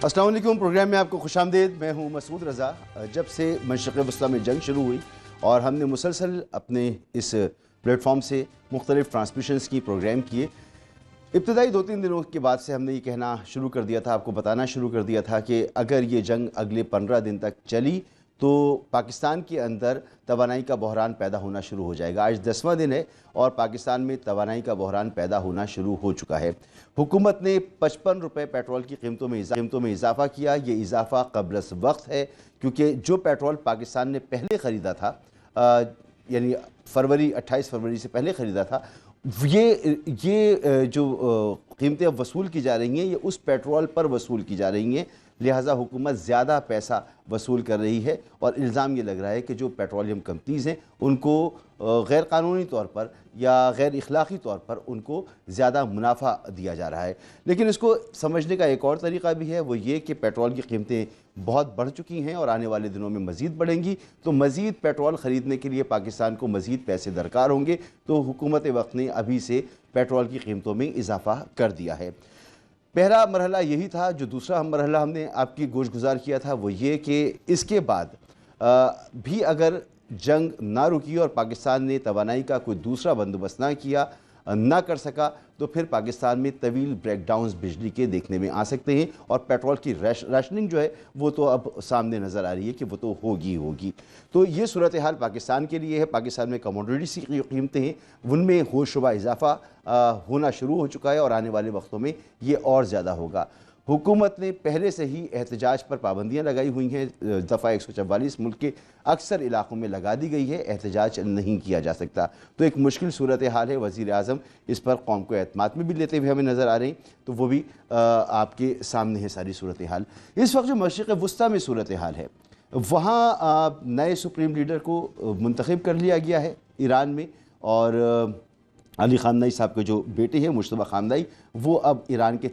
السلام علیکم، پروگرام میں آپ کو خوش آمدید۔ میں ہوں مسعود رضا۔ جب سے مشرق وسطیٰ میں جنگ شروع ہوئی اور ہم نے مسلسل اپنے اس پلیٹ فارم سے مختلف ٹرانسمیشنز کی پروگرام کیے، ابتدائی 2-3 دنوں کے بعد سے ہم نے یہ کہنا شروع کر دیا تھا، آپ کو بتانا شروع کر دیا تھا کہ اگر یہ جنگ اگلے 15 دن تک چلی تو پاکستان کے اندر توانائی کا بحران پیدا ہونا شروع ہو جائے گا۔ آج 10واں دن ہے اور پاکستان میں توانائی کا بحران پیدا ہونا شروع ہو چکا ہے۔ حکومت نے 55 روپے پیٹرول کی قیمتوں میں اضافہ کیا۔ یہ اضافہ قبل از وقت ہے کیونکہ جو پیٹرول پاکستان نے پہلے خریدا تھا، یعنی 28 فروری سے پہلے خریدا تھا، یہ جو قیمتیں اب وصول کی جا رہی ہیں یہ اس پیٹرول پر وصول کی جا رہی ہیں، لہٰذا حکومت زیادہ پیسہ وصول کر رہی ہے اور الزام یہ لگ رہا ہے کہ جو پیٹرولیم کمپنیز ہیں ان کو غیر قانونی طور پر یا غیر اخلاقی طور پر ان کو زیادہ منافع دیا جا رہا ہے۔ لیکن اس کو سمجھنے کا ایک اور طریقہ بھی ہے، وہ یہ کہ پیٹرول کی قیمتیں بہت بڑھ چکی ہیں اور آنے والے دنوں میں مزید بڑھیں گی، تو مزید پیٹرول خریدنے کے لیے پاکستان کو مزید پیسے درکار ہوں گے، تو حکومت وقت نے ابھی سے پیٹرول کی قیمتوں میں اضافہ کر دیا ہے۔ پہلا مرحلہ یہی تھا۔ جو دوسرا مرحلہ ہم نے آپ کی گوش گزار کیا تھا وہ یہ کہ اس کے بعد بھی اگر جنگ نہ رکی اور پاکستان نے توانائی کا کوئی دوسرا بندوبست نہ کر سکا تو پھر پاکستان میں طویل بریک ڈاؤنز بجلی کے دیکھنے میں آ سکتے ہیں، اور پیٹرول کی ریشننگ جو ہے وہ تو اب سامنے نظر آ رہی ہے کہ وہ تو ہوگی۔ تو یہ صورتحال پاکستان کے لیے ہے۔ پاکستان میں کموڈیٹیز کی قیمتیں ہیں ان میں ہوش شبہ اضافہ ہونا شروع ہو چکا ہے اور آنے والے وقتوں میں یہ اور زیادہ ہوگا۔ حکومت نے پہلے سے ہی احتجاج پر پابندیاں لگائی ہوئی ہیں، دفعہ 144 ملک کے اکثر علاقوں میں لگا دی گئی ہے، احتجاج نہیں کیا جا سکتا، تو ایک مشکل صورتحال ہے۔ وزیر اعظم اس پر قوم کو اعتماد میں بھی لیتے ہوئے ہمیں نظر آ رہے ہیں، تو وہ بھی آپ کے سامنے ہے ساری صورتحال۔ اس وقت جو مشرق وسطیٰ میں صورتحال ہے وہاں نئے سپریم لیڈر کو منتخب کر لیا گیا ہے ایران میں، اور علی خامنئی صاحب کے جو بیٹے ہیں مجتبیٰ خامنئی، وہ اب ایران کے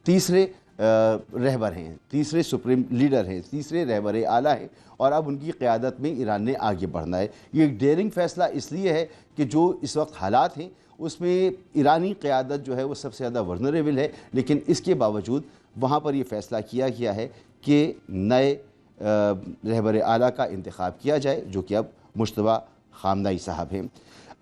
تیسرے رہبر ہیں، تیسرے سپریم لیڈر ہیں، تیسرے رہبر اعلیٰ ہیں، اور اب ان کی قیادت میں ایران نے آگے بڑھنا ہے۔ یہ ایک ڈیئرنگ فیصلہ اس لیے ہے کہ جو اس وقت حالات ہیں اس میں ایرانی قیادت جو ہے وہ سب سے زیادہ ورنریبل ہے، لیکن اس کے باوجود وہاں پر یہ فیصلہ کیا گیا ہے کہ نئے رہبر اعلیٰ کا انتخاب کیا جائے، جو کہ اب مجتبیٰ خامنئی صاحب ہیں۔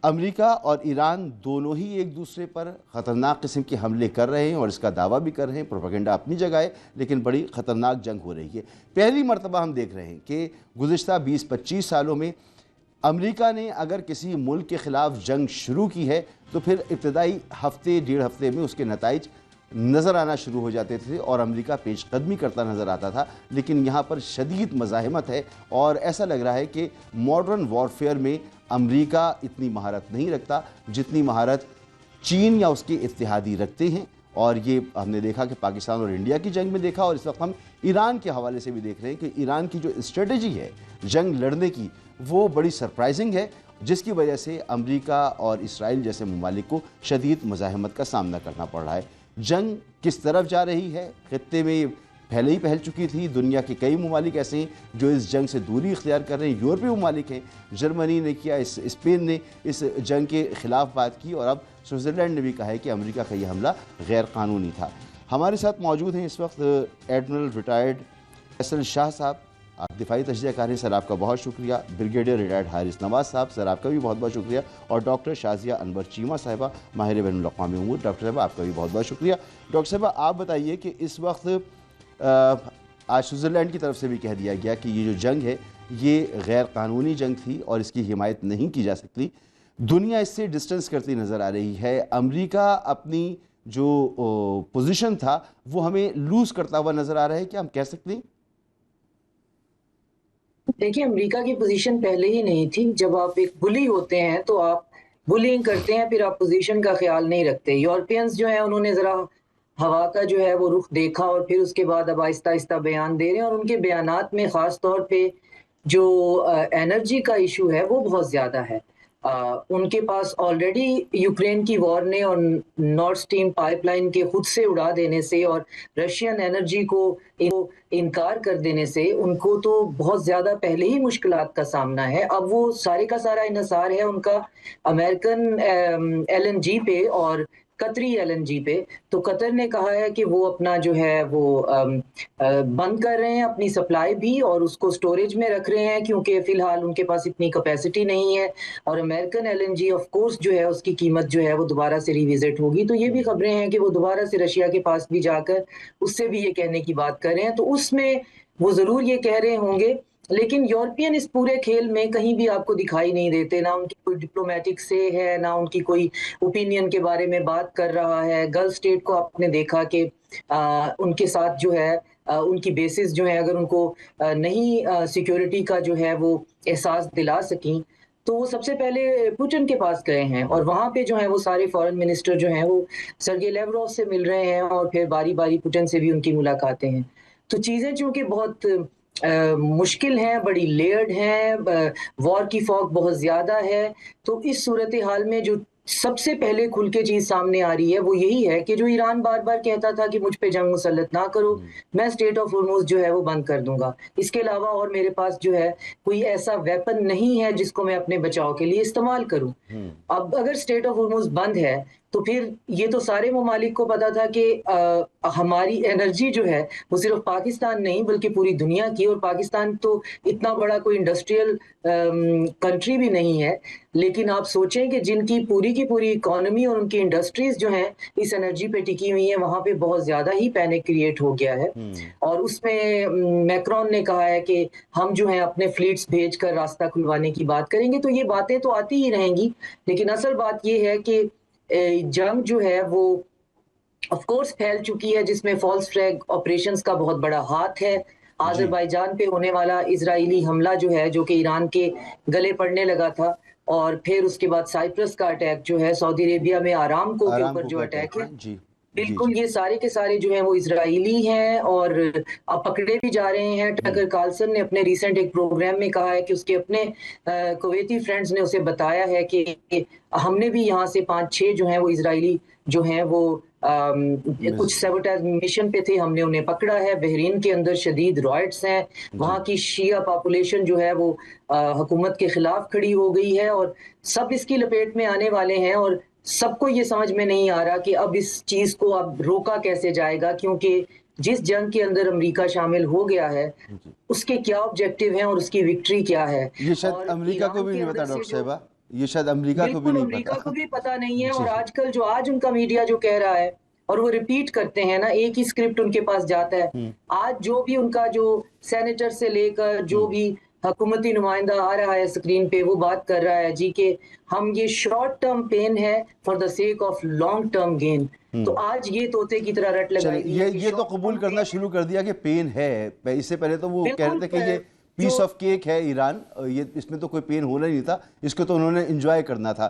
امریکہ اور ایران دونوں ہی ایک دوسرے پر خطرناک قسم کے حملے کر رہے ہیں اور اس کا دعویٰ بھی کر رہے ہیں، پروپیگنڈا اپنی جگہ ہے، لیکن بڑی خطرناک جنگ ہو رہی ہے۔ پہلی مرتبہ ہم دیکھ رہے ہیں کہ گزشتہ 20-25 سالوں میں امریکہ نے اگر کسی ملک کے خلاف جنگ شروع کی ہے تو پھر ابتدائی ہفتے 1.5 ہفتے میں اس کے نتائج نظر آنا شروع ہو جاتے تھے اور امریکہ پیش قدمی کرتا نظر آتا تھا، لیکن یہاں پر شدید مزاحمت ہے اور ایسا لگ رہا ہے کہ ماڈرن وارفیئر میں امریکہ اتنی مہارت نہیں رکھتا جتنی مہارت چین یا اس کے اتحادی رکھتے ہیں، اور یہ ہم نے دیکھا کہ پاکستان اور انڈیا کی جنگ میں دیکھا، اور اس وقت ہم ایران کے حوالے سے بھی دیکھ رہے ہیں کہ ایران کی جو اسٹریٹجی ہے جنگ لڑنے کی وہ بڑی سرپرائزنگ ہے، جس کی وجہ سے امریکہ اور اسرائیل جیسے ممالک کو شدید مزاحمت کا سامنا کرنا پڑ رہا ہے۔ جنگ کس طرف جا رہی ہے؟ خطے میں پہلے ہی پھیل چکی تھی، دنیا کے کئی ممالک ایسے ہیں جو اس جنگ سے دوری اختیار کر رہے ہیں، یورپی ممالک ہیں، جرمنی نے کیا، اسپین نے اس جنگ کے خلاف بات کی، اور اب سوئٹزرلینڈ نے بھی کہا ہے کہ امریکہ کا یہ حملہ غیر قانونی تھا۔ ہمارے ساتھ موجود ہیں اس وقت ایڈمرل ریٹائرڈ فیصل شاہ صاحب، آپ دفاعی تجزیہ کار ہیں، سر آپ کا بہت شکریہ۔ بریگیڈیئر ریٹائرڈ حارث نواز صاحب، سر آپ کا بھی بہت بہت شکریہ، اور ڈاکٹر شازیہ انور چیمہ صاحبہ، ماہر بین الاقوامی امور، ڈاکٹر صاحبہ آپ کا بھی بہت بہت شکریہ۔ ڈاکٹر صاحبہ آپ بتائیے کہ اس وقت آج سوئٹزرلینڈ کی طرف سے بھی کہہ دیا گیا کہ یہ جو جنگ ہے یہ غیر قانونی جنگ تھی اور اس کی حمایت نہیں کی جا سکتی، دنیا اس سے ڈسٹنس کرتی نظر آ رہی ہے، امریکہ اپنی جو پوزیشن تھا وہ ہمیں لوز کرتا ہوا نظر آ رہا ہے، کیا ہم کہہ سکتے ہیں؟ دیکھیں، امریکہ کی پوزیشن پہلے ہی نہیں تھی۔ جب آپ ایک بلی ہوتے ہیں تو آپ بلینگ کرتے ہیں، پھر آپ پوزیشن کا خیال نہیں رکھتے۔ یورپینز جو ہیں انہوں نے ذرا ہوا کا جو ہے وہ رخ دیکھا اور پھر اس کے بعد اب آہستہ آہستہ بیان دے رہے ہیں، اور ان کے بیانات میں خاص طور پہ جو انرجی کا ایشو ہے وہ بہت زیادہ ہے۔ ان کے پاس آلریڈی یوکرین کی وار نے اور نارڈ سٹریم پائپ لائن کے خود سے اڑا دینے سے اور رشین انرجی کو انکار کر دینے سے ان کو تو بہت زیادہ پہلے ہی مشکلات کا سامنا ہے۔ اب وہ سارے کا سارا انحصار ہے ان کا امریکن ایل این جی پہ اور قطری LNG پہ. تو قطر نے کہا ہے کہ وہ اپنا جو ہے وہ بند کر رہے ہیں اپنی سپلائی بھی, اور اس کو سٹوریج میں رکھ رہے ہیں کیونکہ فی الحال ان کے پاس اتنی کیپیسٹی نہیں ہے. اور امریکن LNG آف کورس جو ہے اس کی قیمت جو ہے وہ دوبارہ سے ریوزٹ ہوگی. تو یہ بھی خبریں ہیں کہ وہ دوبارہ سے رشیا کے پاس بھی جا کر اس سے بھی یہ کہنے کی بات کر رہے ہیں. تو اس میں وہ ضرور یہ کہہ رہے ہوں گے, لیکن یورپین اس پورے کھیل میں کہیں بھی آپ کو دکھائی نہیں دیتے. نہ ان کی کوئی ڈپلومیٹک سے ہے, نہ ان کی کوئی اوپینین کے بارے میں بات کر رہا ہے. گلف اسٹیٹ کو آپ نے دیکھا کہ ان کے ساتھ جو ہے ان کی بیسز جو ہیں اگر ان کو نہیں سیکیورٹی کا جو ہے وہ احساس دلا سکیں تو وہ سب سے پہلے پوٹن کے پاس گئے ہیں, اور وہاں پہ جو ہیں وہ سارے فارن منسٹر جو ہیں وہ سرگی لیوروف سے مل رہے ہیں, اور پھر باری باری پوٹن سے بھی ان کی ملاقاتیں ہیں. تو چیزیں چونکہ بہت مشکل ہیں, بڑی لیئرڈ ہیں, وار کی فوگ بہت زیادہ ہے. تو اس صورتحال میں جو سب سے پہلے کھل کے چیز سامنے آ رہی ہے وہ یہی ہے کہ جو ایران بار بار کہتا تھا کہ مجھ پہ جنگ مسلط نہ کرو, میں اسٹیٹ آف ہرمز جو ہے وہ بند کر دوں گا, اس کے علاوہ اور میرے پاس جو ہے کوئی ایسا ویپن نہیں ہے جس کو میں اپنے بچاؤ کے لیے استعمال کروں. اب اگر اسٹیٹ آف ہرمز بند ہے تو پھر یہ تو سارے ممالک کو پتا تھا کہ ہماری انرجی جو ہے وہ صرف پاکستان نہیں بلکہ پوری دنیا کی, اور پاکستان تو اتنا بڑا کوئی انڈسٹریل کنٹری بھی نہیں ہے, لیکن آپ سوچیں کہ جن کی پوری اکانومی اور ان کی انڈسٹریز جو ہیں اس انرجی پہ ٹکی ہوئی ہیں, وہاں پہ بہت زیادہ ہی پینک کریٹ ہو گیا ہے. اور اس میں میکرون نے کہا ہے کہ ہم جو ہیں اپنے فلیٹس بھیج کر راستہ کھلوانے کی بات کریں گے. تو یہ باتیں تو آتی ہی رہیں گی, لیکن اصل بات یہ ہے کہ جنگ جو ہے وہ آف کورس پھیل چکی ہے, جس میں فالس فلیگ آپریشنز کا بہت بڑا ہاتھ ہے. آذربائیجان پہ ہونے والا اسرائیلی حملہ جو ہے جو کہ ایران کے گلے پڑنے لگا تھا, اور پھر اس کے بعد سائپرس کا اٹیک جو ہے, سعودی عربیہ میں آرامکو کے اوپر جو اٹیک ہے, بالکل یہ سارے کے سارے جو ہیں وہ اسرائیلی ہیں, اور اب پکڑے بھی جا رہے ہیں. ٹکر کارلسن نے اپنے ریسنٹ ایک پروگرام میں کہا ہے کہ اس کے اپنے کویتی فرینڈز نے اسے بتایا ہے کہ ہم نے بھی یہاں سے 5-6 جو ہیں وہ اسرائیلی جو ہیں وہ کچھ سیبوٹیج مشن پہ تھے, ہم نے انہیں پکڑا ہے. بحرین کے اندر شدید رائٹس ہیں, وہاں کی شیعہ پاپولیشن جو ہے وہ حکومت کے خلاف کھڑی ہو گئی ہے, اور سب اس کی لپیٹ میں آنے والے ہیں. اور سب کو یہ سمجھ میں نہیں آ رہا کہ اب اس چیز کو اب روکا کیسے جائے گا, کیونکہ جس جنگ کے اندر امریکہ شامل ہو گیا ہے اس کے کیا آبجیکٹیو ہیں اور اس کی وکٹری کیا ہے. یہ شاید امریکہ کو بھی نہیں پتا ڈاکٹر صاحبہ, یہ شاید امریکہ کو بھی نہیں پتا. امریکہ کو بھی پتا نہیں ہے, اور آج کل جو آج ان کا میڈیا جو کہہ رہا ہے اور وہ ریپیٹ کرتے ہیں نا, ایک ہی اسکرپٹ ان کے پاس جاتا ہے. آج جو بھی ان کا جو سینیٹر سے لے کر جو بھی حکومتی نمائندہ آ رہا ہے اسکرین پہ وہ بات کر رہا ہے جی کہ ہم یہ شارٹ ٹرم پین ہے for the sake of long term gain. تو آج یہ طوطے کی طرح رٹ لگائی, یہ تو قبول کرنا شروع کر دیا کہ پین ہے. اس سے پہلے تو وہ کہہ رہے تھے کہ یہ پیس آف کیک ہے ایران, یہ اس میں تو کوئی پین ہونا نہیں تھا, اس کو تو انہوں نے انجوائے کرنا تھا.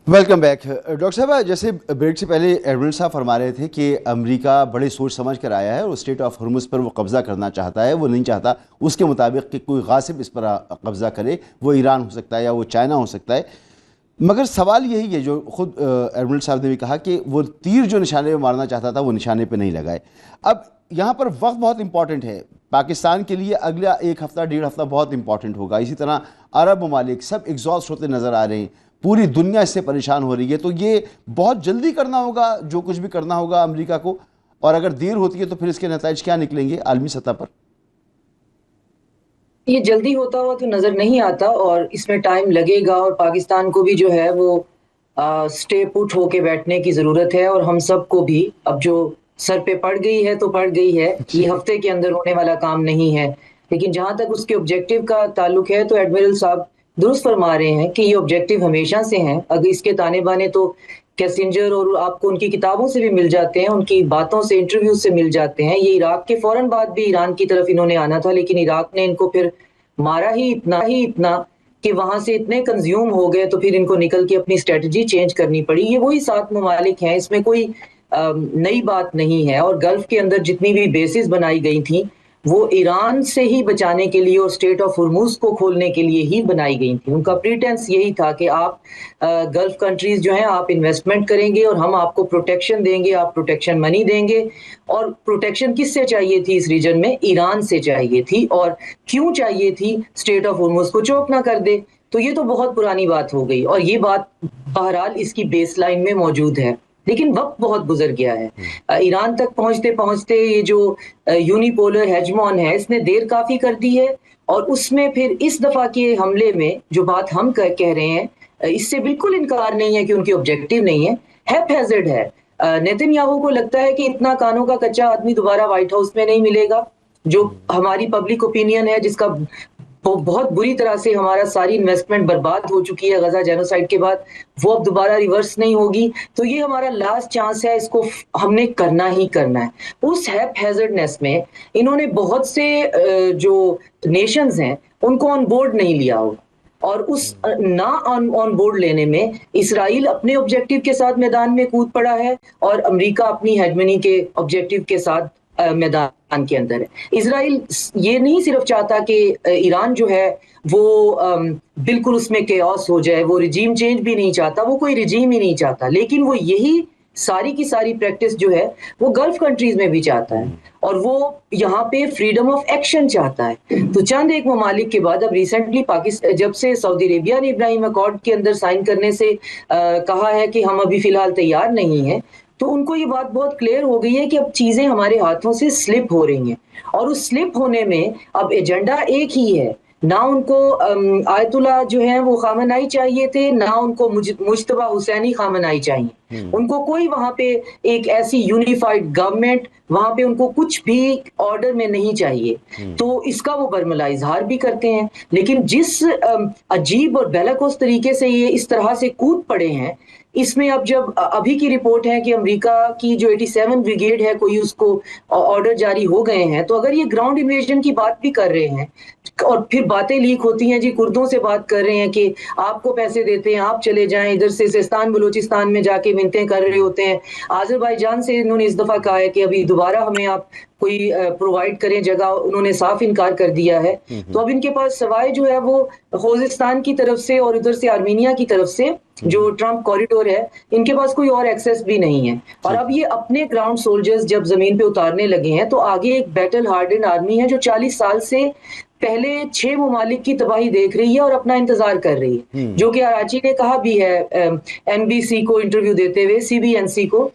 Welcome back. ڈاکٹر صاحبہ, جیسے بریک سے پہلے ایڈمرل صاحب فرما رہے تھے کہ امریکہ بڑے سوچ سمجھ کر آیا ہے اور اسٹیٹ آف ہرمز پر وہ قبضہ کرنا چاہتا ہے. وہ نہیں چاہتا اس کے مطابق کہ کوئی غاصب اس پر قبضہ کرے, وہ ایران ہو سکتا ہے یا وہ چائنا ہو سکتا ہے. مگر سوال یہی ہے جو خود ایڈمرل صاحب نے بھی کہا کہ وہ تیر جو نشانے پہ مارنا چاہتا تھا وہ نشانے پہ نہیں لگائے. اب یہاں پر وقت بہت امپورٹنٹ ہے پاکستان کے لیے, اگلا 1 ہفتہ 1.5 ہفتہ بہت امپورٹنٹ ہوگا. اسی طرح عرب ممالک سب ایگزاسٹ ہوتے نظر آ رہے ہیں, پوری دنیا اس سے پریشان ہو رہی ہے. تو یہ بہت جلدی کرنا ہوگا جو کچھ بھی کرنا ہوگا امریکہ کو, اور اگر دیر ہوتی ہے تو پھر اس کے نتائج کیا نکلیں گے عالمی سطح پر؟ یہ جلدی ہوتا ہوا تو نظر نہیں آتا, اور اس میں ٹائم لگے گا, اور پاکستان کو بھی جو ہے وہ سٹے پٹ ہو کے بیٹھنے کی ضرورت ہے. اور ہم سب کو بھی اب جو سر پہ پڑ گئی ہے تو پڑ گئی ہے, یہ ہفتے کے اندر ہونے والا کام نہیں ہے. لیکن جہاں تک اس کے آبجیکٹیو کا تعلق ہے تو ایڈمرل صاحب درست فرما رہے ہیں کہ یہ آبجیکٹیو ہمیشہ سے ہیں. اگر اس کے تانے بانے تو کیسنجر اور آپ کو ان کی کتابوں سے بھی مل جاتے ہیں, ان کی باتوں سے, انٹرویوز سے مل جاتے ہیں. یہ عراق کے فوراً بعد بھی ایران کی طرف انہوں نے آنا تھا, لیکن عراق نے ان کو پھر مارا ہی اتنا کہ وہاں سے اتنے کنزیوم ہو گئے, تو پھر ان کو نکل کے اپنی اسٹریٹجی چینج کرنی پڑی. یہ وہی 7 ممالک ہیں, اس میں کوئی نئی بات نہیں ہے. اور گلف کے اندر جتنی بھی بیسز بنائی گئی تھیں وہ ایران سے ہی بچانے کے لیے اور اسٹریٹ آف ہرموز کو کھولنے کے لیے ہی بنائی گئی تھی. ان کا پریٹینس یہی تھا کہ آپ گلف کنٹریز جو ہیں آپ انویسٹمنٹ کریں گے اور ہم آپ کو پروٹیکشن دیں گے, آپ پروٹیکشن منی دیں گے. اور پروٹیکشن کس سے چاہیے تھی اس ریجن میں؟ ایران سے چاہیے تھی. اور کیوں چاہیے تھی؟ اسٹریٹ آف ہرموز کو چوک نہ کر دے. تو یہ تو بہت پرانی بات ہو گئی, اور یہ بات بہرحال اس کی بیس لائن میں موجود ہے. لیکن وقت بہت گزر گیا ہے. ایران تک پہنچتے پہنچتے یہ جو یونیپولر ہیجمون ہے اس نے دیر کافی کر دی ہے. اور اس میں پھر اس دفعہ کے حملے میں جو بات ہم کہہ رہے ہیں اس سے بالکل انکار نہیں ہے کہ ان کی آبجیکٹو نہیں ہے, ہیپ ہیزرڈ ہے. نیتن یاہو کو لگتا ہے کہ اتنا کانوں کا کچا آدمی دوبارہ وائٹ ہاؤس میں نہیں ملے گا. جو ہماری پبلک اوپینین ہے جس کا بہت بری طرح سے ہمارا ساری انویسٹمنٹ برباد ہو چکی ہے غزہ جینوسائیڈ کے بعد, وہ اب دوبارہ ریورس نہیں ہوگی. تو یہ ہمارا لاسٹ چانس ہے, اس کو ہم نے کرنا ہی کرنا ہے. اس ہیپ ہیزرڈنیس میں انہوں نے بہت سے جو نیشنز ہیں ان کو آن بورڈ نہیں لیا ہوگا, اور اس نہ آن بورڈ لینے میں اسرائیل اپنے آبجیکٹو کے ساتھ میدان میں کود پڑا ہے, اور امریکہ اپنی ہیجمنی کے آبجیکٹو کے ساتھ میدان کے اندر ہے. اسرائیل یہ نہیں صرف چاہتا کہ ایران جو ہے وہ بالکل اس میں کیوس ہو جائے, وہ رجیم چینج بھی نہیں چاہتا, وہ کوئی رجیم ہی نہیں چاہتا, لیکن وہ یہی ساری کی ساری پریکٹس جو ہے وہ گلف کنٹریز میں بھی چاہتا ہے, اور وہ یہاں پہ فریڈم آف ایکشن چاہتا ہے. تو چند ایک ممالک کے بعد اب ریسنٹلی پاکستان جب سے سعودی عربیہ نے ابراہیم اکارڈ کے اندر سائن کرنے سے کہا ہے کہ ہم ابھی فی الحال تیار نہیں ہیں, تو ان کو یہ بات بہت کلیئر ہو گئی ہے کہ اب چیزیں ہمارے ہاتھوں سے سلپ ہو رہی ہیں. اور اس سلپ ہونے میں اب ایجنڈا ایک ہی ہے, نہ ان کو آیت اللہ جو ہیں وہ خامنائی چاہیے تھے, نہ ان کو مجتبیٰ حسینی خامنائی چاہیے. ان کو کوئی وہاں پہ ایک ایسی یونیفائڈ گورنمنٹ, وہاں پہ ان کو کچھ بھی آرڈر میں نہیں چاہیے. تو اس کا وہ برملا اظہار بھی کرتے ہیں. لیکن جس عجیب اور بیلاکوس طریقے سے یہ اس طرح سے کود پڑے ہیں, اس میں اب جب ابھی کی رپورٹ ہے کہ امریکہ کی جو 87 بریگیڈ ہے کوئی اس کو آرڈر جاری ہو گئے ہیں, تو اگر یہ گراؤنڈ انویژن کی بات بھی کر رہے ہیں اور پھر باتیں لیک ہوتی ہیں جی کردوں سے بات کر رہے ہیں کہ آپ کو پیسے دیتے ہیں آپ چلے جائیں, ادھر سے سیستان بلوچستان میں جا کے منتیں کر رہے ہوتے ہیں. آذربائیجان سے انہوں نے اس دفعہ کہا ہے کہ ابھی دوبارہ ہمیں آپ کوئی پرووائڈ کریں جگہ, انہوں نے صاف انکار کر دیا ہے. تو اب ان کے پاس سوائے جو ہے وہ خوزستان کی طرف سے اور ادھر سے آرمینیا کی طرف سے جو ٹرمپ کوریڈور ہے, ان کے پاس کوئی اور ایکسس بھی نہیں ہے. اور اب یہ اپنے گراؤنڈ سولجرز جب زمین پہ اتارنے لگے ہیں تو آگے ایک بیٹل ہارڈن آرمی ہے جو 40 سال سے پہلے 6 ممالک کی تباہی دیکھ رہی ہے اور اپنا انتظار کر رہی ہے, جو کہ آراچی نے کہا بھی ہے NBC کو انٹرویو دیتے ہوئے, CBNC کو,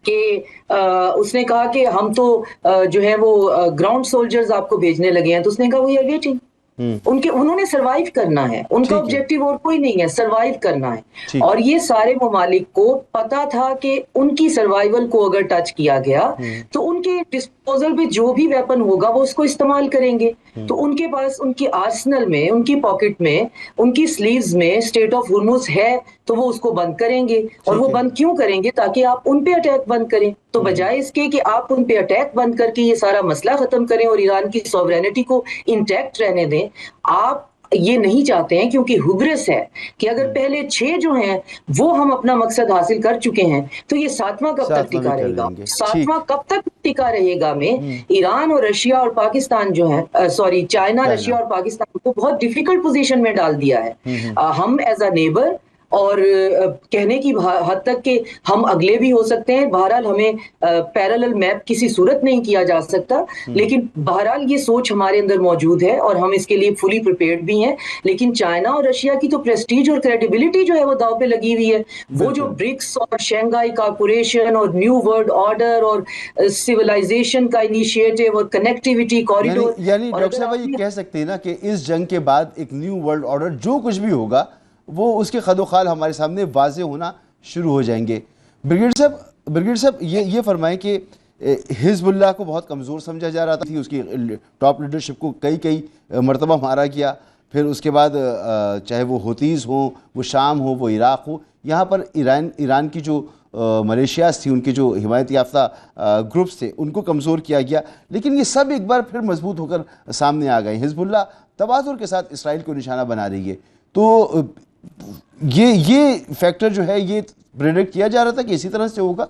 کہ اس نے کہا کہ ہم تو جو ہے وہ گراؤنڈ سولجرز آپ کو بھیجنے لگے ہیں. تو اس نے کہا وی آر ویٹنگ. انہوں نے سروائیو کرنا ہے, ان کا آبجیکٹیو اور کوئی نہیں ہے, سروائیو کرنا ہے. اور یہ سارے ممالک کو پتا تھا کہ ان کی سروائیول کو اگر ٹچ کیا گیا تو ان کے ڈسپوزل پہ جو بھی ویپن ہوگا وہ اس کو استعمال کریں گے. تو ان کے پاس ان کی آرسنل میں, ان کی پاکٹ میں, ان کی سلیوز میں اسٹریٹ آف ہرمز ہے, تو وہ اس کو بند کریں گے. اور وہ بند کیوں کریں گے؟ تاکہ آپ ان پہ اٹیک بند کریں. تو بجائے اس کے کہ آپ ان پہ اٹیک بند کر کے یہ سارا مسئلہ ختم کریں اور ایران کی سوورینٹی کو انٹیکٹ رہنے دیں, آپ یہ نہیں چاہتے ہیں, کیونکہ ہبرس ہے کہ اگر پہلے 6 جو ہیں وہ ہم اپنا مقصد حاصل کر چکے ہیں تو یہ 7واں کب تک ٹکا رہے گا؟ 7واں کب تک ٹکا رہے گا میں ایران اور رشیا اور پاکستان جو ہیں, سوری چائنا, رشیا اور پاکستان کو بہت ڈیفیکلٹ پوزیشن میں ڈال دیا ہے. ہم ایز اے نیبر, اور کہنے کی حد تک کہ ہم اگلے بھی ہو سکتے ہیں, بہرحال ہمیں پیرالل میپ کسی صورت نہیں کیا جا سکتا, لیکن بہرحال یہ سوچ ہمارے اندر موجود ہے اور ہم اس کے لیے فلی پریپیئرڈ بھی ہیں. لیکن چائنا اور رشیا کی تو پریسٹیج اور کریڈیبلٹی جو ہے وہ داؤ پہ لگی ہوئی ہے. وہ جو برکس اور شنگھائی کارپوریشن اور نیو ورلڈ آرڈر اور سیولائزیشن کا انیشیٹو اور کنیکٹیوٹی کوریڈور, یعنی ڈاکٹر صاحب یہ کہہ سکتے ہیں نا کہ اس جنگ کے بعد ایک نیو ورلڈ آرڈر جو کچھ بھی ہوگا وہ اس کے خد و خال ہمارے سامنے واضح ہونا شروع ہو جائیں گے. بریگیڈ صاحب یہ فرمائیں کہ حزب اللہ کو بہت کمزور سمجھا جا رہا تھا, اس کی ٹاپ لیڈرشپ کو کئی مرتبہ مارا گیا, پھر اس کے بعد چاہے وہ ہوتیز ہوں, وہ شام ہو, وہ عراق ہو, یہاں پر ایران کی جو ملیشیاز تھی, ان کے جو حمایت یافتہ گروپس تھے, ان کو کمزور کیا گیا. لیکن یہ سب ایک بار پھر مضبوط ہو کر سامنے آ گئے. حزب اللہ تواتر کے ساتھ اسرائیل کو نشانہ بنا رہی ہے. تو یہ فیکٹر جو ہے یہ پریڈکٹ کیا جا رہا تھا کہ اسی طرح سے ہوگا؟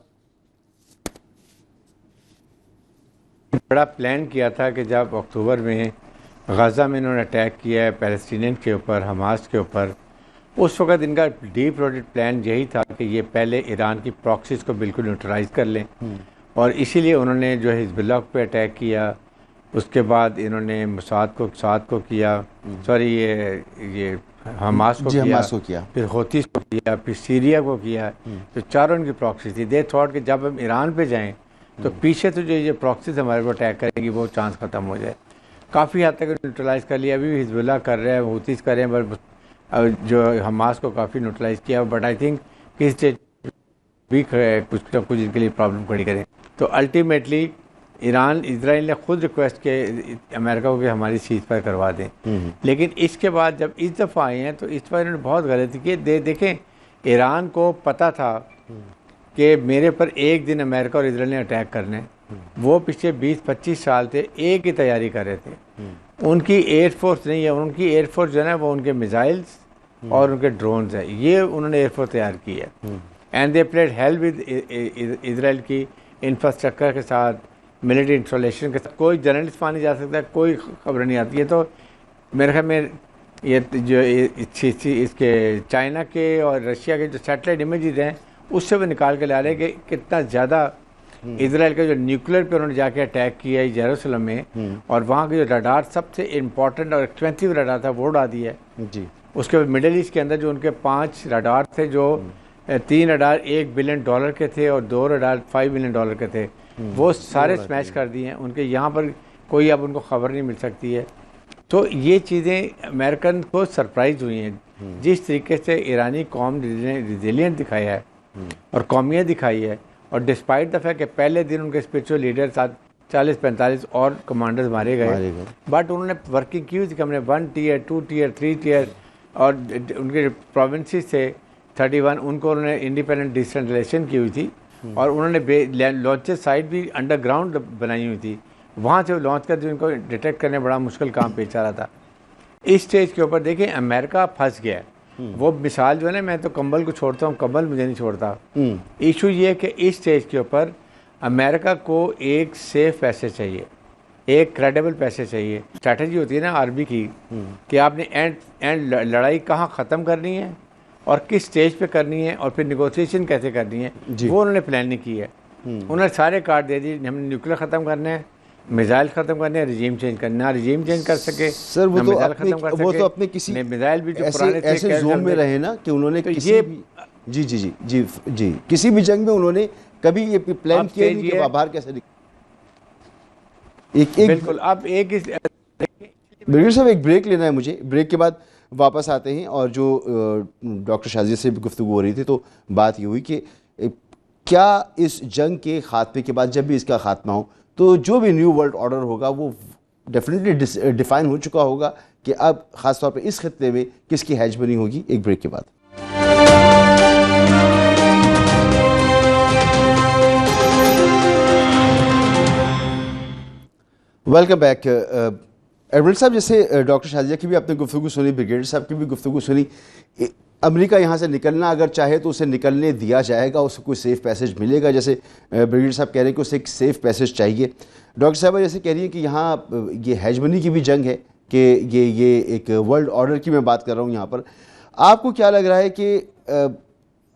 بڑا پلان کیا تھا کہ جب اکتوبر میں غزہ میں انہوں نے اٹیک کیا ہے پیلسٹینین کے اوپر، حماس کے اوپر، اس وقت ان کا ڈیپ روٹڈ پلان یہی تھا کہ یہ پہلے ایران کی پراکسیز کو بالکل نیوٹرلائز کر لیں، اور اسی لیے انہوں نے جو حزب اللہ پہ اٹیک کیا، اس کے بعد انہوں نے موساد کو کیا، سوری یہ حماس کو کیا، پھر حوثیز کو کیا، پھر سیریا کو کیا، تو چاروں ان کی پراکسی تھی۔ دے تھاٹ کہ جب ہم ایران پہ جائیں تو پیچھے تو جو یہ پراکسیز ہمارے پر اٹیک کرے گی وہ چانس ختم ہو جائے۔ کافی حد تک نیوٹرلائز کر لیا، ابھی بھی حزب اللہ کر رہے ہیں، حوثیز کر رہے ہیں، بٹ جو حماس کو کافی نیوٹرلائز کیا، بٹ آئی تھنک کہ اسٹیج بھی کچھ نہ کچھ ان کے لیے پرابلم کھڑی کریں۔ تو الٹیمیٹلی اسرائیل نے خود ریکویسٹ کیا امریکہ کو کہ ہماری سیز فائر کروا دیں، لیکن اس کے بعد جب اس دفعہ آئے ہیں تو اس دفعہ انہوں نے بہت غلطی کی۔ دیکھیں ایران کو پتہ تھا کہ میرے پر ایک دن امریکہ اور اسرائیل نے اٹیک کرنے، وہ پچھلے 20-25 سال سے ایک ہی تیاری کر رہے تھے۔ ان کی ایئر فورس نہیں ہے، ان کی ایئر فورس جو ہے نا وہ ان کے میزائلز اور ان کے ڈرونز ہیں، یہ انہوں نے ایئر فورس تیار کی ہے، and they pledged help with Israel کی انفراسٹرکچر کے ساتھ، ملٹری انسٹالیشن کے ساتھ۔ کوئی جرنلسٹ وہاں نہیں جا سکتا، کوئی خبر نہیں آتی ہے۔ تو میرے خیال میں یہ جو اس کے چائنا کے اور رشیا کے جو سیٹلائٹ امیجز ہیں اس سے وہ نکال کے لا رہے کہ کتنا زیادہ اسرائیل کا جو نیوکلیر پہ انہوں نے جا کے اٹیک کیا ہے یروشلم میں، اور وہاں کے جو رڈار سب سے امپورٹنٹ اور ایکسپینسو رڈار تھا وہ اڑا دیا ہے۔ جی اس کے بعد مڈل ایسٹ کے اندر جو ان کے 5 رڈار تھے، جو 3 رڈار $1 بلین کے تھے اور 2 رڈار $5 ملین کے تھے، وہ سارے سمیش کر دیے ہیں۔ ان کے یہاں پر کوئی اب ان کو خبر نہیں مل سکتی ہے۔ تو یہ چیزیں امریکن کو سرپرائز ہوئی ہیں، جس طریقے سے ایرانی قوم نے ریزیلینٹ دکھایا ہے اور قومیت دکھائی ہے، اور ڈسپائٹ دا فیکٹ کہ پہلے دن ان کے اسپرچول لیڈر ساتھ 40-45 اور کمانڈرز مارے گئے، بٹ انہوں نے ورکنگ کی ہوئی تھی کہ ہم نے 1 ٹیئر 2 ٹیئر 3 ٹیئر، اور ان کے پروونسز تھے 31 ان کو انہوں نے انڈیپینڈنٹ ڈیسینٹرلائزیشن کی ہوئی تھی، اور انہوں نے لانچر سائٹ بھی انڈر گراؤنڈ بنائی ہوئی تھی، وہاں سے لانچ کر جو ان کو ڈیٹیکٹ کرنے بڑا مشکل کام پیش آ رہا تھا۔ اس سٹیج کے اوپر دیکھیں امریکہ پھنس گیا ہے۔ وہ مثال جو ہے نا، میں تو کمبل کو چھوڑتا ہوں، کمبل مجھے نہیں چھوڑتا۔ ایشو یہ ہے کہ اس سٹیج کے اوپر امریکہ کو ایک سیف پیسے چاہیے، ایک کریڈیبل پیسے چاہیے۔ اسٹریٹجی ہوتی ہے نا آرمی کی کہ آپ نے اینڈ لڑائی کہاں ختم کرنی ہے اور کس سٹیج پہ کرنی ہے، اور پھر نیگوسیشن کیسے کرنی ہے، وہ انہوں نے پلان نہیں کی ہے۔ انہوں نے سارے کارڈ دے دی، ہم نے نیوکلیر ختم کرنا ہے، میزائل ختم کرنے ہیں، رجیم چینج کرنا، رجیم چینج کر سکے سر، وہ تو اپنے کسی میزائل بھی جو پرانے تھے ایسے زون میں رہے نا کہ انہوں نے کسی جی کسی بھی جنگ میں انہوں نے کبھی یہ پلان کیا نہیں کہ باہر کیسے بالکل۔ اب ایک برگیڈیئر صاحب ایک بریک لینا ہے مجھے، بریک کے بعد واپس آتے ہیں، اور جو ڈاکٹر شازیہ سے بھی گفتگو ہو رہی تھی تو بات یہ ہوئی کہ کیا اس جنگ کے خاتمے کے بعد، جب بھی اس کا خاتمہ ہو، تو جو بھی نیو ورلڈ آرڈر ہوگا وہ ڈیفینیٹلی ڈیفائن ہو چکا ہوگا کہ اب خاص طور پہ اس خطے میں کس کی ہیجمنی ہوگی۔ ایک بریک کے بعد ویلکم بیک۔ ایڈمنڈ صاحب، جیسے ڈاکٹر شازیہ کی بھی آپ نے گفتگو سنی، بریگیڈیئر صاحب کی بھی گفتگو سنی، امریکہ یہاں سے نکلنا اگر چاہے تو اسے نکلنے دیا جائے گا، اسے کوئی سیف پیسیج ملے گا، جیسے بریگیڈیئر صاحب کہہ رہے ہیں کہ اسے ایک سیف پیسیج چاہیے۔ ڈاکٹر صاحبہ جیسے کہہ رہی ہیں کہ یہاں یہ ہیجمنی کی بھی جنگ ہے، کہ یہ ایک ورلڈ آرڈر کی میں بات کر رہا ہوں یہاں پر۔ آپ کو کیا لگ رہا ہے کہ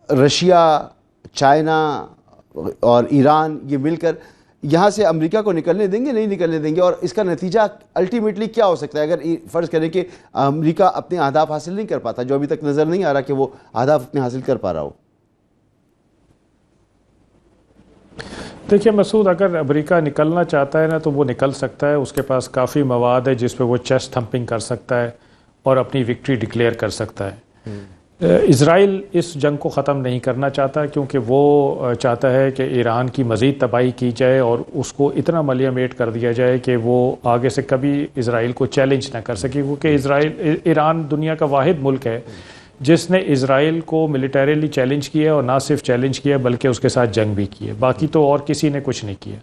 رشیا، چائنا اور ایران یہ مل کر یہاں سے امریکہ کو نکلنے دیں گے، نہیں نکلنے دیں گے، اور اس کا نتیجہ الٹیمیٹلی کیا ہو سکتا ہے اگر فرض کریں کہ امریکہ اپنے اہداف حاصل نہیں کر پاتا، جو ابھی تک نظر نہیں آ رہا کہ وہ اہداف اپنے حاصل کر پا رہا ہو؟ دیکھیے مسعود، اگر امریکہ نکلنا چاہتا ہے نا تو وہ نکل سکتا ہے، اس کے پاس کافی مواد ہے جس پہ وہ چیسٹ تھمپنگ کر سکتا ہے اور اپنی وکٹری ڈکلیئر کر سکتا ہے۔ اسرائیل اس جنگ کو ختم نہیں کرنا چاہتا، کیونکہ وہ چاہتا ہے کہ ایران کی مزید تباہی کی جائے اور اس کو اتنا ملیمیٹ کر دیا جائے کہ وہ آگے سے کبھی اسرائیل کو چیلنج نہ کر سکے، کیونکہ ایران دنیا کا واحد ملک ہے جس نے اسرائیل کو ملیٹریلی چیلنج کیا اور نہ صرف چیلنج کیا بلکہ اس کے ساتھ جنگ بھی کی ہے، باقی تو اور کسی نے کچھ نہیں کیا۔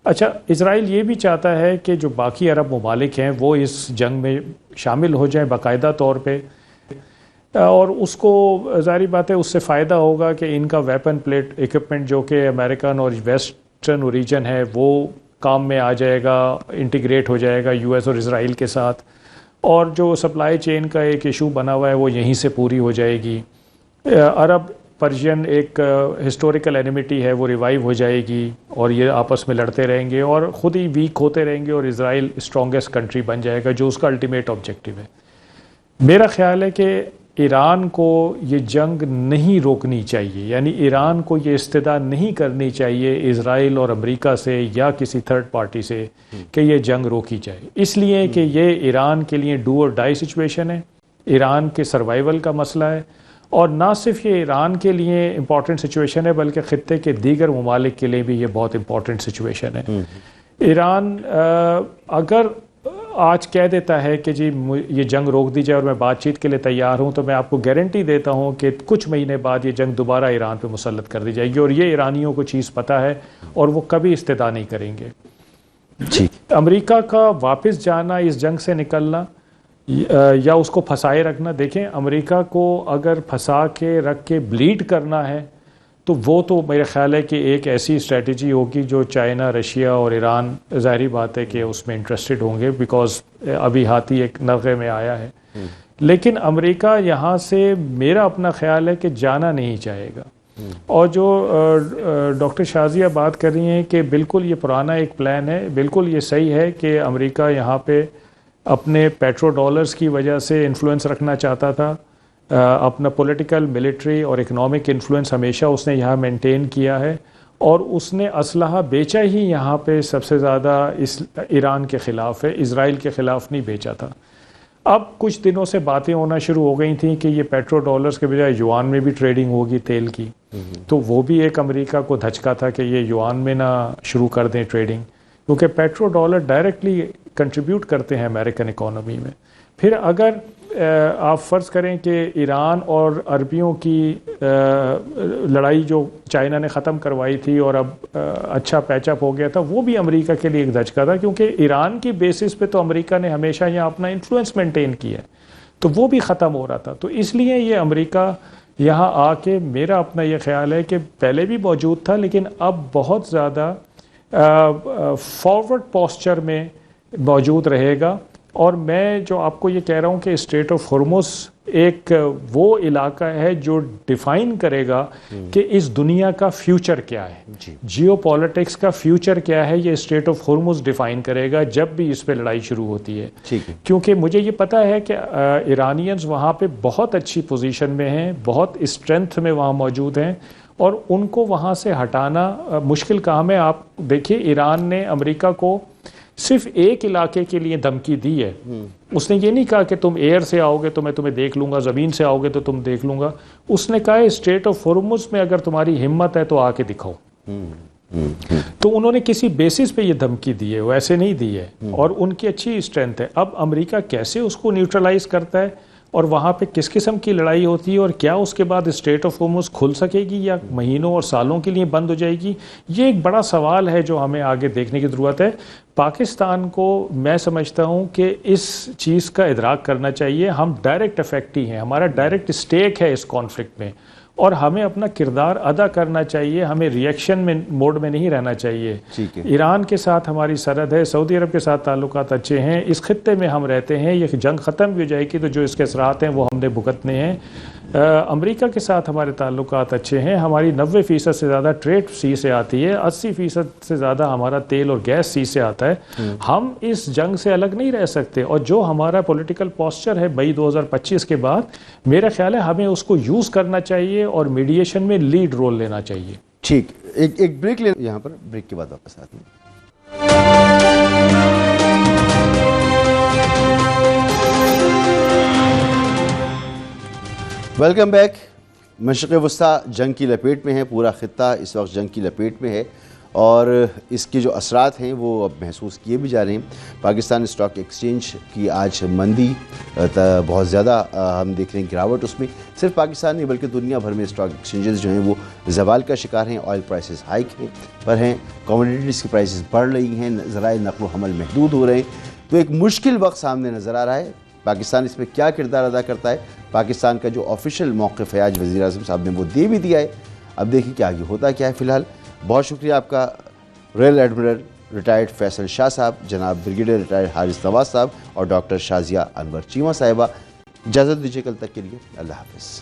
اچھا، اسرائیل یہ بھی چاہتا ہے کہ جو باقی عرب ممالک ہیں وہ اس جنگ میں شامل ہو جائیں باقاعدہ طور پہ، اور اس کو ظاہری بات ہے اس سے فائدہ ہوگا کہ ان کا ویپن پلیٹ ایکوپمنٹ جو کہ امریکن اور ویسٹرن اوریجن ہے وہ کام میں آ جائے گا, انٹیگریٹ ہو جائے گا US اور اسرائیل کے ساتھ, اور جو سپلائی چین کا ایک ایشو بنا ہوا ہے وہ یہیں سے پوری ہو جائے گی. عرب پرشین ایک ہسٹوریکل اینیمیٹی ہے وہ ریوائیو ہو جائے گی, اور یہ آپس میں لڑتے رہیں گے اور خود ہی ویک ہوتے رہیں گے, اور اسرائیل اسٹرانگیسٹ کنٹری بن جائے گا جو اس کا الٹیمیٹ آبجیکٹیو ہے. میرا خیال ہے کہ ایران کو یہ جنگ نہیں روکنی چاہیے, یعنی ایران کو یہ استدعا نہیں کرنی چاہیے اسرائیل اور امریکہ سے یا کسی تھرڈ پارٹی سے کہ یہ جنگ روکی جائے, اس لیے کہ یہ ایران کے لیے ڈو اور ڈائی سچویشن ہے, ایران کے سروائیول کا مسئلہ ہے, اور نہ صرف یہ ایران کے لیے امپورٹنٹ سچویشن ہے بلکہ خطے کے دیگر ممالک کے لیے بھی یہ بہت امپورٹنٹ سچویشن ہے. ایران اگر آج کہہ دیتا ہے کہ جی یہ جنگ روک دی جائے اور میں بات چیت کے لیے تیار ہوں, تو میں آپ کو گارنٹی دیتا ہوں کہ کچھ مہینے بعد یہ جنگ دوبارہ ایران پہ مسلط کر دی جائے گی, اور یہ ایرانیوں کو چیز پتہ ہے اور وہ کبھی استدعا نہیں کریں گے. امریکہ کا واپس جانا, اس جنگ سے نکلنا یا اس کو پھنسائے رکھنا, دیکھیں امریکہ کو اگر پھنسا کے رکھ کے بلیڈ کرنا ہے تو وہ تو میرا خیال ہے کہ ایک ایسی اسٹریٹجی ہوگی جو چائنا, رشیا اور ایران ظاہری بات ہے کہ اس میں انٹرسٹڈ ہوں گے, بیکاز ابھی ہاتھی ایک نغے میں آیا ہے. لیکن امریکہ یہاں سے میرا اپنا خیال ہے کہ جانا نہیں چاہے گا. اور جو ڈاکٹر شازیہ بات کر رہی ہیں کہ بالکل یہ پرانا ایک پلان ہے, بالکل یہ صحیح ہے کہ امریکہ یہاں پہ اپنے پیٹرو ڈالرز کی وجہ سے انفلوئنس رکھنا چاہتا تھا, اپنا پولیٹیکل, ملٹری اور اکنامک انفلوئنس ہمیشہ اس نے یہاں مینٹین کیا ہے, اور اس نے اسلحہ بیچا ہی یہاں پہ سب سے زیادہ ایران کے خلاف ہے, اسرائیل کے خلاف نہیں بیچا تھا. اب کچھ دنوں سے باتیں ہونا شروع ہو گئی تھیں کہ یہ پیٹرو ڈالرز کے بجائے یوان میں بھی ٹریڈنگ ہوگی تیل کی, تو وہ بھی ایک امریکہ کو دھچکا تھا کہ یہ یوان میں نہ شروع کر دیں ٹریڈنگ, کیونکہ پیٹرو ڈالر ڈائریکٹلی کنٹریبیوٹ کرتے ہیں امریکن اکانومی میں. پھر اگر آپ فرض کریں کہ ایران اور عربیوں کی لڑائی جو چائنا نے ختم کروائی تھی اور اب اچھا پیچ اپ ہو گیا تھا, وہ بھی امریکہ کے لیے ایک دھچکا تھا, کیونکہ ایران کی بیسس پہ تو امریکہ نے ہمیشہ یہاں اپنا انفلوئنس مینٹین کیا ہے, تو وہ بھی ختم ہو رہا تھا. تو اس لیے یہ امریکہ یہاں آ کے, میرا اپنا یہ خیال ہے کہ پہلے بھی موجود تھا لیکن اب بہت زیادہ فارورڈ پوسچر میں موجود رہے گا. اور میں جو آپ کو یہ کہہ رہا ہوں کہ اسٹریٹ آف ہرمز ایک وہ علاقہ ہے جو ڈیفائن کرے گا کہ اس دنیا کا فیوچر کیا ہے, جیو پالیٹکس کا فیوچر کیا ہے, یہ اسٹریٹ آف ہرمز ڈیفائن کرے گا جب بھی اس پہ لڑائی شروع ہوتی ہے. کیونکہ مجھے یہ پتہ ہے کہ ایرانینز وہاں پہ بہت اچھی پوزیشن میں ہیں, بہت اسٹرینتھ میں وہاں موجود ہیں, اور ان کو وہاں سے ہٹانا مشکل کام ہے. آپ دیکھیے ایران نے امریکہ کو صرف ایک علاقے کے لیے دھمکی دی ہے, اس نے یہ نہیں کہا کہ تم ایئر سے آؤ گے تو میں تمہیں دیکھ لوں گا, زمین سے آؤ گے تو تم دیکھ لوں گا. اس نے کہا اسٹریٹ آف ہرمز میں اگر تمہاری ہمت ہے تو آ کے دکھاؤ. تو انہوں نے کسی بیسس پہ یہ دھمکی دی ہے, وہ ایسے نہیں دی ہے, اور ان کی اچھی اسٹرینتھ ہے. اب امریکہ کیسے اس کو نیوٹرلائز کرتا ہے اور وہاں پہ کس قسم کی لڑائی ہوتی ہے, اور کیا اس کے بعد اسٹریٹ آف ہرمز کھل سکے گی یا مہینوں اور سالوں کے لیے بند ہو جائے گی, یہ ایک بڑا سوال ہے جو ہمیں آگے دیکھنے کی ضرورت ہے. پاکستان کو میں سمجھتا ہوں کہ اس چیز کا ادراک کرنا چاہیے. ہم ڈائریکٹ افیکٹی ہیں, ہمارا ڈائریکٹ اسٹیک ہے اس کانفلکٹ میں, اور ہمیں اپنا کردار ادا کرنا چاہیے. ہمیں ریئیکشن میں موڈ میں نہیں رہنا چاہیے. ایران کے ساتھ ہماری سرحد ہے, سعودی عرب کے ساتھ تعلقات اچھے ہیں, اس خطے میں ہم رہتے ہیں. یہ جنگ ختم بھی ہو جائے گی تو جو اس کے اثرات ہیں وہ ہم نے بھگتنے ہیں. امریکہ کے ساتھ ہمارے تعلقات اچھے ہیں, ہماری 90% سے زیادہ ٹریڈ سی سے آتی ہے, 80% سے زیادہ ہمارا تیل اور گیس سی سے آتا ہے. ہم اس جنگ سے الگ نہیں رہ سکتے, اور جو ہمارا پولیٹیکل پوسچر ہے مئی 2025 کے بعد, میرا خیال ہے ہمیں اس کو یوز کرنا چاہیے اور میڈیشن میں لیڈ رول لینا چاہیے. ٹھیک, ایک بریک لیں یہاں پر, بریک کے بعد واپس آتے ہیں. Welcome back. مشرق وسطیٰ جنگ کی لپیٹ میں ہے, پورا خطہ اس وقت جنگ کی لپیٹ میں ہے, اور اس کے جو اثرات ہیں وہ اب محسوس کیے بھی جا رہے ہیں. پاکستان اسٹاک ایکسچینج کی آج مندی بہت زیادہ ہم دیکھ رہے ہیں, گراوٹ اس میں صرف پاکستان نہیں بلکہ دنیا بھر میں اسٹاک ایکسچینجز جو ہیں وہ زوال کا شکار ہیں. آئل پرائسز ہائیک پر ہیں, کموڈیٹیز کی پرائسز بڑھ رہی ہیں, ذرائع نقل و حمل محدود ہو رہے ہیں. تو ایک مشکل وقت سامنے نظر آ رہا ہے. پاکستان اس میں کیا کردار ادا کرتا ہے, پاکستان کا جو آفیشیل موقف ہے آج وزیر اعظم صاحب نے وہ دے بھی دیا ہے. اب دیکھیں کہ آگے ہوتا کیا ہے. فی الحال بہت شکریہ آپ کا رائل ایڈمرل ریٹائرڈ فیصل شاہ صاحب، جناب بریگیڈیئر ریٹائرڈ حارث نواز صاحب اور ڈاکٹر شازیہ انور چیمہ صاحبہ۔ اجازت دیجیے کل تک کے لیے، اللہ حافظ۔